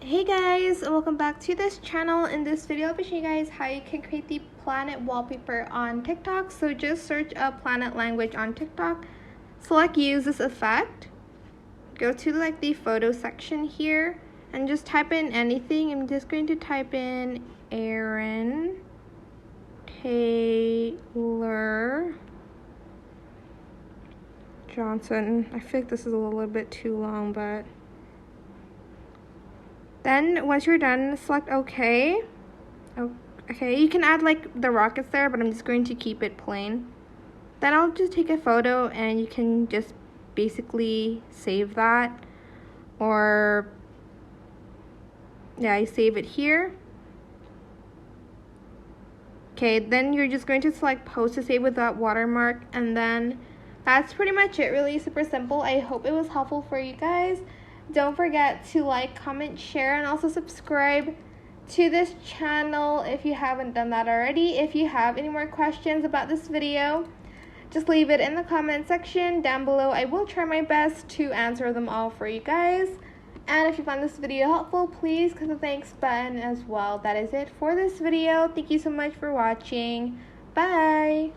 Hey guys, welcome back to this channel. In this video I'll be showing you guys how you can create the planet wallpaper on TikTok. So just search up planet language on TikTok, select use this effect, go to like the photo section here and just type in anything. I'm just going to type in Aaron Taylor Johnson. I feel like this is a little bit too long, but then once you're done, select OK. Okay, you can add like the rockets there, but I'm just going to keep it plain. Then I'll just take a photo and you can just basically save that. Or yeah, I save it here. Okay, then you're just going to select post to save with that watermark, and then that's pretty much it. Really super simple. I hope it was helpful for you guys. Don't forget to like, comment, share, and also subscribe to this channel if you haven't done that already. If you have any more questions about this video, just leave it in the comment section down below. I will try my best to answer them all for you guys. And if you found this video helpful, please click the thanks button as well. That is it for this video. Thank you so much for watching. Bye!